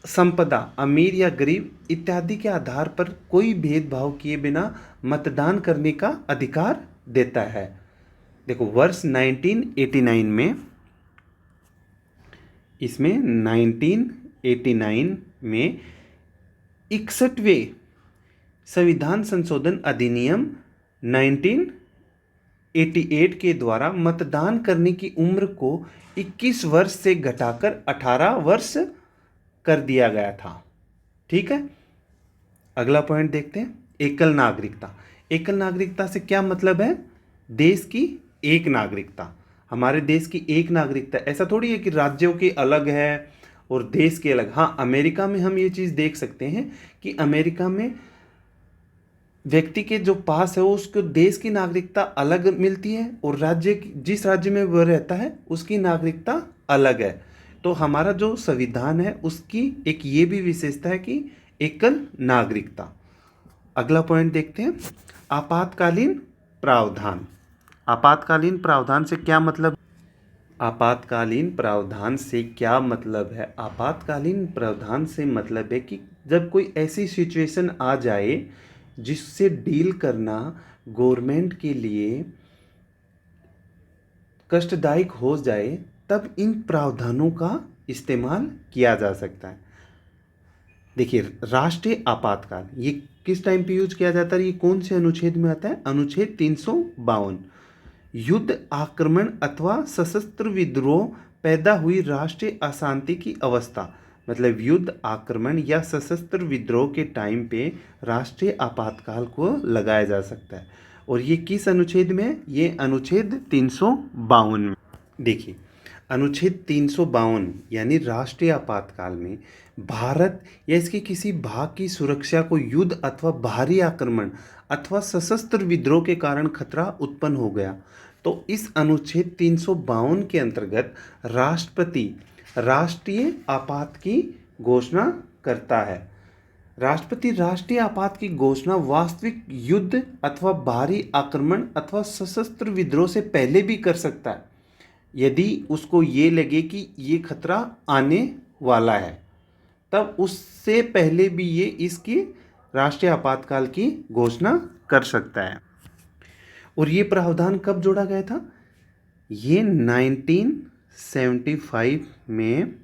संपदा, अमीर या गरीब इत्यादि के आधार पर कोई भेदभाव किए बिना मतदान करने का अधिकार देता है। देखो वर्ष 1989 में, इसमें 1989 में 61वें संविधान संशोधन अधिनियम 1988 के द्वारा मतदान करने की उम्र को 21 वर्ष से घटाकर 18 वर्ष कर दिया गया था। ठीक है, अगला पॉइंट देखते हैं, एकल नागरिकता। एकल नागरिकता से क्या मतलब है? देश की एक नागरिकता। हमारे देश की एक नागरिकता, ऐसा थोड़ी है कि राज्यों के अलग है और देश के अलग। हाँ, अमेरिका में हम ये चीज़ देख सकते हैं कि अमेरिका में व्यक्ति के जो पास है उसको देश की नागरिकता अलग मिलती है और जिस राज्य में वह रहता है उसकी नागरिकता अलग है। तो हमारा जो संविधान है उसकी एक ये भी विशेषता है कि एकल नागरिकता। अगला पॉइंट देखते हैं, आपातकालीन प्रावधान। आपातकालीन प्रावधान से क्या मतलब? आपातकालीन प्रावधान से क्या मतलब है? आपातकालीन प्रावधान से मतलब है कि जब कोई ऐसी सिचुएशन आ जाए जिससे डील करना गवर्नमेंट के लिए कष्टदायक हो जाए, तब इन प्रावधानों का इस्तेमाल किया जा सकता है। देखिए, राष्ट्रीय आपातकाल ये किस टाइम पे यूज किया जाता है? ये कौन से अनुच्छेद में आता है? अनुच्छेद 352। युद्ध, आक्रमण अथवा सशस्त्र विद्रोह पैदा हुई राष्ट्रीय अशांति की अवस्था, मतलब युद्ध, आक्रमण या सशस्त्र विद्रोह के टाइम पे राष्ट्रीय आपातकाल को लगाया जा सकता है। और ये किस अनुच्छेद में है? ये अनुच्छेद 352 में। देखिए, अनुच्छेद 352 यानी राष्ट्रीय आपातकाल में भारत या इसके किसी भाग की सुरक्षा को युद्ध अथवा बाहरी आक्रमण अथवा सशस्त्र विद्रोह के कारण खतरा उत्पन्न हो गया, तो इस अनुच्छेद 352 के अंतर्गत राष्ट्रपति राष्ट्रीय आपात की घोषणा करता है। राष्ट्रपति राष्ट्रीय आपात की घोषणा वास्तविक युद्ध अथवा बाहरी आक्रमण अथवा सशस्त्र विद्रोह से पहले भी कर सकता है, यदि उसको ये लगे कि ये खतरा आने वाला है, तब उससे पहले भी ये इसकी राष्ट्रीय आपातकाल की घोषणा कर सकता है। और ये प्रावधान कब जोड़ा गया था? ये 1975 में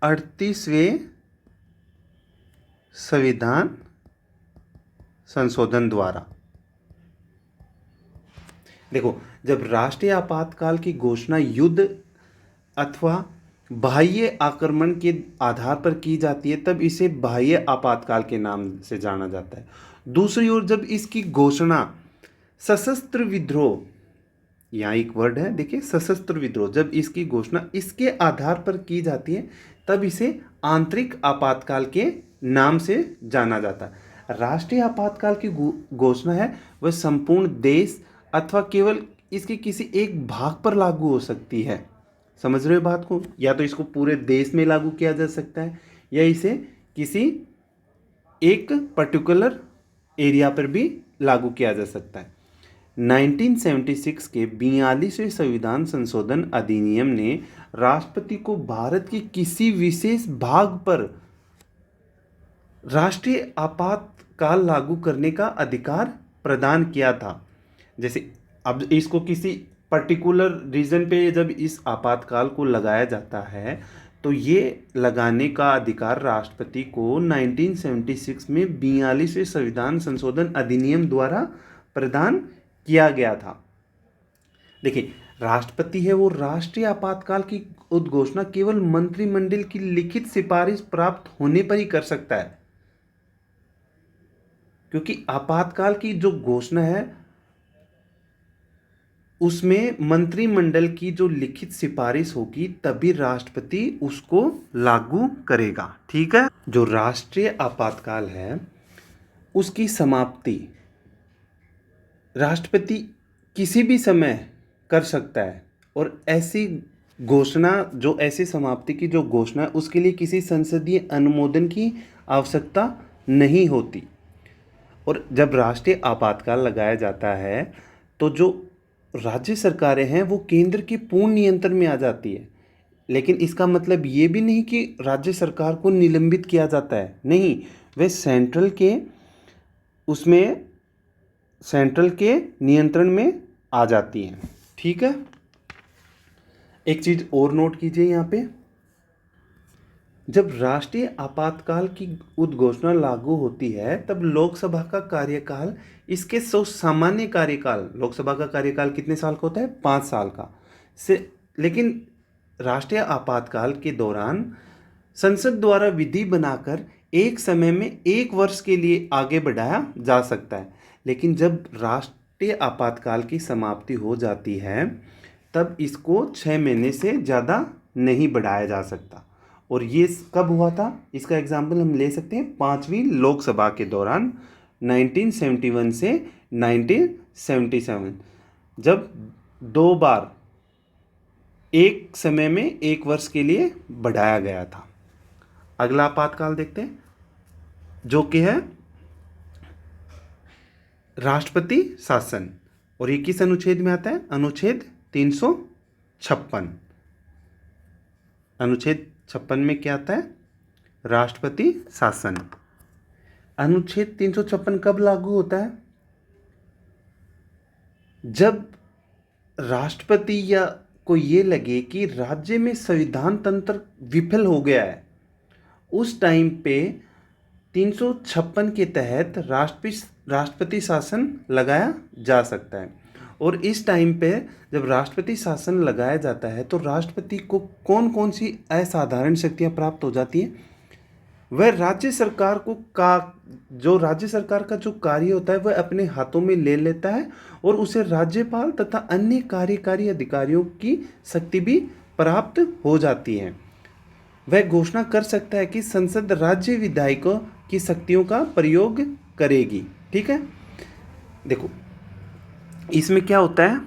38वें संविधान संशोधन द्वारा। देखो, जब राष्ट्रीय आपातकाल की घोषणा युद्ध अथवा बाह्य आक्रमण के आधार पर की जाती है, तब इसे बाह्य आपातकाल के नाम से जाना जाता है। दूसरी ओर जब इसकी घोषणा सशस्त्र विद्रोह, यहाँ एक वर्ड है देखिए, सशस्त्र विद्रोह, जब इसकी घोषणा इसके आधार पर की जाती है, तब इसे आंतरिक आपातकाल के नाम से जाना जाता है। राष्ट्रीय आपातकाल की घोषणा है वह संपूर्ण देश अथवा केवल इसके किसी एक भाग पर लागू हो सकती है। समझ रहे हो बात को? या तो इसको पूरे देश में लागू किया जा सकता है, या इसे किसी एक पर्टिकुलर एरिया पर भी लागू किया जा सकता है। 1976 के 42वें संविधान संशोधन अधिनियम ने राष्ट्रपति को भारत के किसी विशेष भाग पर राष्ट्रीय आपातकाल लागू करने का अधिकार प्रदान किया था। जैसे अब इसको किसी पर्टिकुलर रीजन पे जब इस आपातकाल को लगाया जाता है, तो ये लगाने का अधिकार राष्ट्रपति को 1976 में 42वें संविधान संशोधन अधिनियम द्वारा प्रदान किया गया था। देखिए, राष्ट्रपति है वो राष्ट्रीय आपातकाल की उद्घोषणा केवल मंत्रिमंडल की लिखित सिफारिश प्राप्त होने पर ही कर सकता है, क्योंकि आपातकाल की जो घोषणा है उसमें मंत्रिमंडल की जो लिखित सिफारिश होगी तभी राष्ट्रपति उसको लागू करेगा। ठीक है। जो राष्ट्रीय आपातकाल है उसकी समाप्ति राष्ट्रपति किसी भी समय कर सकता है, और ऐसी घोषणा जो ऐसी समाप्ति की जो घोषणा है उसके लिए किसी संसदीय अनुमोदन की आवश्यकता नहीं होती। और जब राष्ट्रीय आपातकाल लगाया जाता है तो जो राज्य सरकारें हैं वो केंद्र के पूर्ण नियंत्रण में आ जाती है, लेकिन इसका मतलब ये भी नहीं कि राज्य सरकार को निलंबित किया जाता है, नहीं, वे सेंट्रल के नियंत्रण में आ जाती हैं। ठीक है। एक चीज़ और नोट कीजिए यहाँ पे, जब राष्ट्रीय आपातकाल की उद्घोषणा लागू होती है तब लोकसभा का कार्यकाल इसके सामान्य कार्यकाल, लोकसभा का कार्यकाल कितने साल का होता है? 5 साल का से, लेकिन राष्ट्रीय आपातकाल के दौरान संसद द्वारा विधि बनाकर एक समय में 1 वर्ष के लिए आगे बढ़ाया जा सकता है। लेकिन जब राष्ट्रीय आपातकाल की समाप्ति हो जाती है तब इसको 6 महीने से ज़्यादा नहीं बढ़ाया जा सकता। और ये कब हुआ था? इसका एग्जाम्पल हम ले सकते हैं 5वीं लोकसभा के दौरान 1971 से 1977, जब 2 बार एक समय में 1 वर्ष के लिए बढ़ाया गया था। अगला आपातकाल देखते हैं जो कि है राष्ट्रपति शासन, और ये किस अनुच्छेद में आता है? अनुच्छेद 356। अनुच्छेद 56 में क्या आता है? राष्ट्रपति शासन। अनुच्छेद 356 कब लागू होता है? जब राष्ट्रपति या को ये लगे कि राज्य में संविधान तंत्र विफल हो गया है, उस टाइम पे 356 के तहत राष्ट्रपति शासन लगाया जा सकता है। और इस टाइम पे जब राष्ट्रपति शासन लगाया जाता है तो राष्ट्रपति को कौन कौन सी असाधारण शक्तियां प्राप्त हो जाती हैं? वह राज्य सरकार को जो राज्य सरकार का जो कार्य होता है वह अपने हाथों में ले लेता है, और उसे राज्यपाल तथा अन्य कार्यकारी अधिकारियों की शक्ति भी प्राप्त हो जाती है। वह घोषणा कर सकता है कि संसद राज्य विधायकों की शक्तियों का प्रयोग करेगी। ठीक है। देखो, इसमें क्या होता है,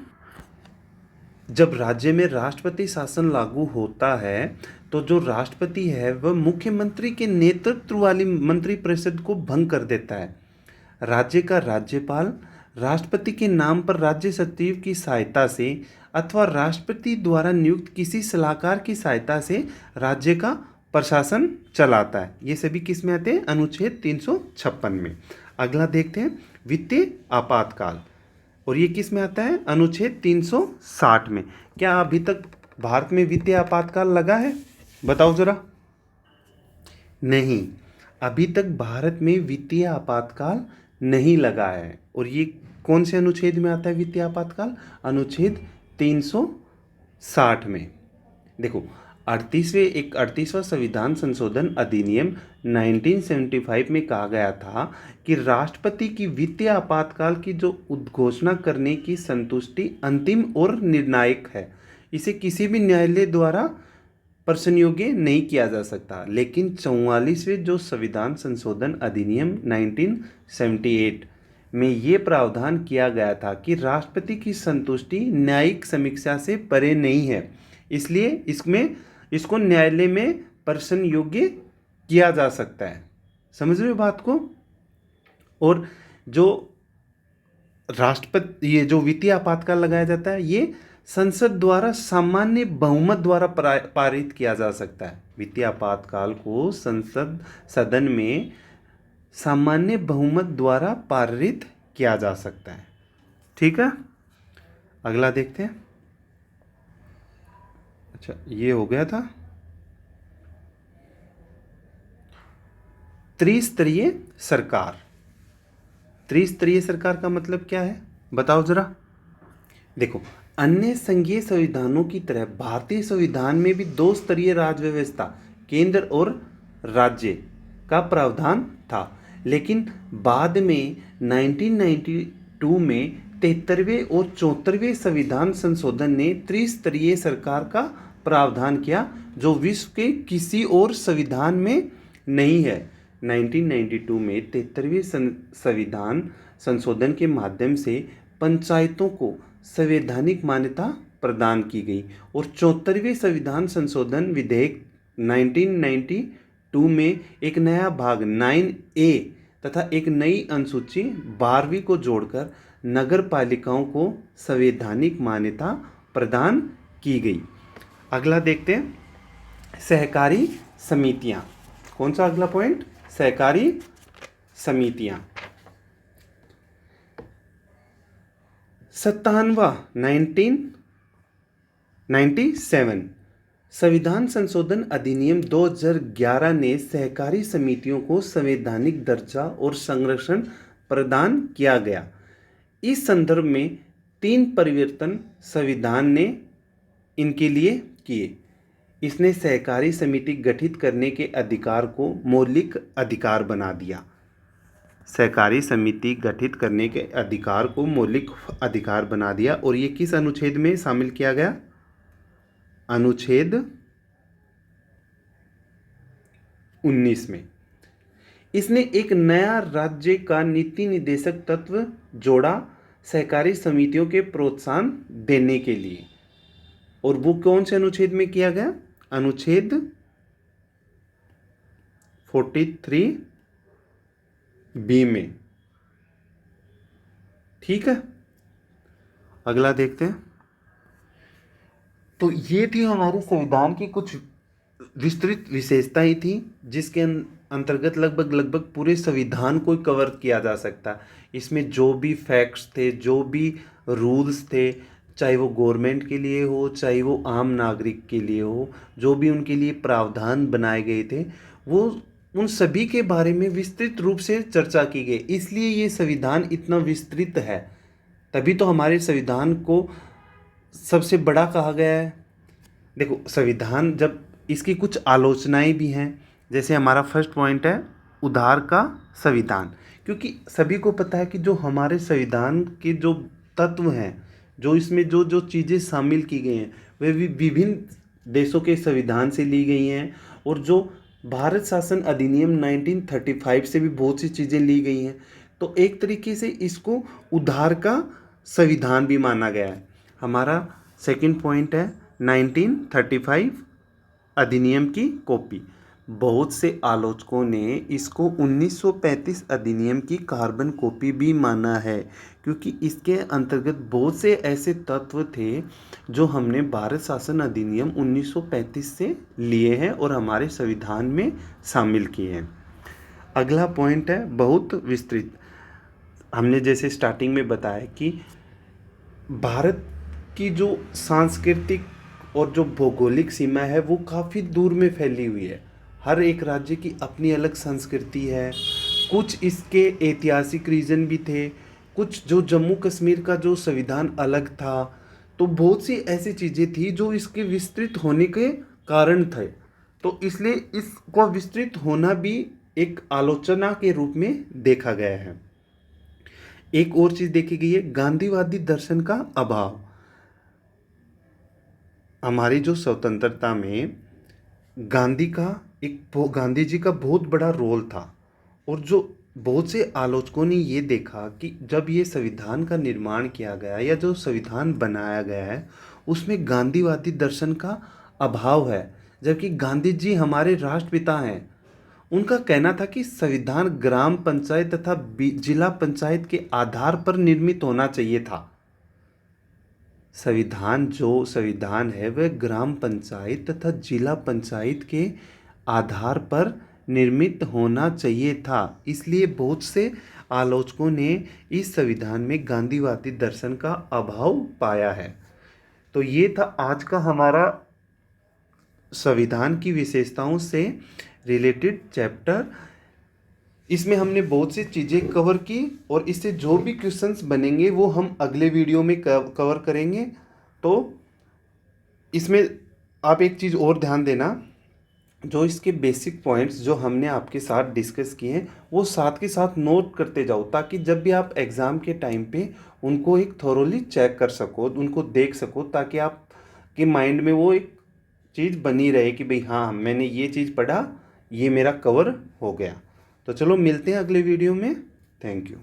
जब राज्य में राष्ट्रपति शासन लागू होता है तो जो राष्ट्रपति है वह मुख्यमंत्री के नेतृत्व वाली मंत्रिपरिषद को भंग कर देता है। राज्य का राज्यपाल राष्ट्रपति के नाम पर राज्य सचिव की सहायता से अथवा राष्ट्रपति द्वारा नियुक्त किसी सलाहकार की सहायता से राज्य का प्रशासन चलाता है। ये सभी किस में आते हैं? अनुच्छेद 356 में। अगला देखते हैं वित्तीय आपातकाल, और ये किस में आता है? अनुच्छेद 360 में। क्या अभी तक भारत में वित्तीय आपातकाल लगा है? बताओ जरा। नहीं, अभी तक भारत में वित्तीय आपातकाल नहीं लगा है। और ये कौन से अनुच्छेद में आता है वित्तीय आपातकाल? अनुच्छेद 360 में। देखो, 38वां संविधान संशोधन अधिनियम 1975 में कहा गया था कि राष्ट्रपति की वित्तीय आपातकाल की जो उद्घोषणा करने की संतुष्टि अंतिम और निर्णायक है। इसे किसी भी न्यायालय द्वारा प्रश्नयोग्य नहीं किया जा सकता। लेकिन 44वें जो संविधान संशोधन अधिनियम 1978 में ये प्रावधान किया गया था कि राष्ट्रपति की संतुष्टि न्यायिक समीक्षा से परे नहीं है, इसलिए इसको न्यायालय में प्रश्न योग्य किया जा सकता है। समझ रहे हो बात को? और जो राष्ट्रपति, ये जो वित्तीय आपातकाल लगाया जाता है, ये संसद द्वारा सामान्य बहुमत द्वारा पारित किया जा सकता है। वित्तीय आपातकाल को संसद सदन में सामान्य बहुमत द्वारा पारित किया जा सकता है। ठीक है, अगला देखते हैं। अच्छा, ये हो गया था त्रिस्तरीय सरकार। त्रिस्तरीय सरकार का मतलब क्या है, बताओ जरा। देखो, अन्य संघीय संविधानों की तरह भारतीय संविधान में भी 2 स्तरीय राज व्यवस्था, केंद्र और राज्य का प्रावधान था। लेकिन बाद में 1992 में 73वें और 74वें संविधान संशोधन ने त्रिस्तरीय सरकार का प्रावधान किया, जो विश्व के किसी और संविधान में नहीं है। 1992 में 73वें संविधान संशोधन के माध्यम से पंचायतों को संवैधानिक मान्यता प्रदान की गई, और 74वें संविधान संशोधन विधेयक 1992 में एक नया भाग 9A तथा एक नई अनुसूची 12वीं को जोड़कर नगर पालिकाओं को संवैधानिक मान्यता प्रदान की गई। अगला देखते हैं सहकारी समितियां। कौन सा अगला पॉइंट? सहकारी समितियां। 97वां 1997 संविधान संशोधन अधिनियम 2011 ने सहकारी समितियों को संवैधानिक दर्जा और संरक्षण प्रदान किया गया। इस संदर्भ में 3 परिवर्तन संविधान ने इनके लिए किए। इसने सहकारी समिति गठित करने के अधिकार को मौलिक अधिकार बना दिया। सहकारी समिति गठित करने के अधिकार को मौलिक अधिकार बना दिया। और ये किस अनुच्छेद में शामिल किया गया? अनुच्छेद 19 में। इसने एक नया राज्य का नीति निर्देशक तत्व जोड़ा सहकारी समितियों के प्रोत्साहन देने के लिए। और वो कौन से अनुच्छेद में किया गया? अनुच्छेद 43B में। ठीक है, अगला देखते हैं। तो ये थी हमारे संविधान की कुछ विस्तृत विशेषताएं थी, जिसके अंतर्गत लगभग पूरे संविधान को कवर किया जा सकता। इसमें जो भी फैक्ट्स थे, जो भी रूल्स थे, चाहे वो गवर्नमेंट के लिए हो, चाहे वो आम नागरिक के लिए हो, जो भी उनके लिए प्रावधान बनाए गए थे, वो उन सभी के बारे में विस्तृत रूप से चर्चा की गई। इसलिए ये संविधान इतना विस्तृत है, तभी तो हमारे संविधान को सबसे बड़ा कहा गया है। देखो, संविधान जब इसकी कुछ आलोचनाएं भी हैं, जैसे हमारा फर्स्ट पॉइंट है उधार का संविधान, क्योंकि सभी को पता है कि जो हमारे संविधान के जो तत्व हैं, जो इसमें जो जो चीज़ें शामिल की गई हैं, वे भी विभिन्न देशों के संविधान से ली गई हैं। और जो भारत शासन अधिनियम 1935 से भी बहुत सी चीज़ें ली गई हैं। तो एक तरीके से इसको उधार का संविधान भी माना गया है। हमारा सेकंड पॉइंट है 1935 अधिनियम की कॉपी। बहुत से आलोचकों ने इसको 1935 अधिनियम की कार्बन कॉपी भी माना है, क्योंकि इसके अंतर्गत बहुत से ऐसे तत्व थे जो हमने भारत शासन अधिनियम 1935 से लिए हैं और हमारे संविधान में शामिल किए हैं। अगला पॉइंट है बहुत विस्तृत। हमने जैसे स्टार्टिंग में बताया कि भारत की जो सांस्कृतिक और जो भौगोलिक सीमा है वो काफ़ी दूर में फैली हुई है। हर एक राज्य की अपनी अलग संस्कृति है। कुछ इसके ऐतिहासिक रीज़न भी थे, कुछ जो जम्मू कश्मीर का जो संविधान अलग था, तो बहुत सी ऐसी चीज़ें थी जो इसके विस्तृत होने के कारण थे। तो इसलिए इसको विस्तृत होना भी एक आलोचना के रूप में देखा गया है। एक और चीज़ देखी गई है गांधीवादी दर्शन का अभाव। हमारी जो स्वतंत्रता में गांधी जी का बहुत बड़ा रोल था, और जो बहुत से आलोचकों ने ये देखा कि जब ये संविधान का निर्माण किया गया या जो संविधान बनाया गया है उसमें गांधीवादी दर्शन का अभाव है, जबकि गांधी जी हमारे राष्ट्रपिता हैं। उनका कहना था कि संविधान ग्राम पंचायत तथा जिला पंचायत के आधार पर निर्मित होना चाहिए था। संविधान है वह ग्राम पंचायत तथा जिला पंचायत के आधार पर निर्मित होना चाहिए था। इसलिए बहुत से आलोचकों ने इस संविधान में गांधीवादी दर्शन का अभाव पाया है। तो ये था आज का हमारा संविधान की विशेषताओं से रिलेटेड चैप्टर। इसमें हमने बहुत सी चीज़ें कवर की और इससे जो भी क्वेश्चंस बनेंगे वो हम अगले वीडियो में कवर करेंगे। तो इसमें आप एक चीज़ और ध्यान देना, जो इसके बेसिक पॉइंट्स जो हमने आपके साथ डिस्कस किए हैं वो साथ के साथ नोट करते जाओ, ताकि जब भी आप एग्ज़ाम के टाइम पे उनको एक थॉरोली चेक कर सको, उनको देख सको, ताकि आपके माइंड में वो एक चीज़ बनी रहे कि भाई हाँ मैंने ये चीज़ पढ़ा, ये मेरा कवर हो गया। तो चलो मिलते हैं अगले वीडियो में। Thank you.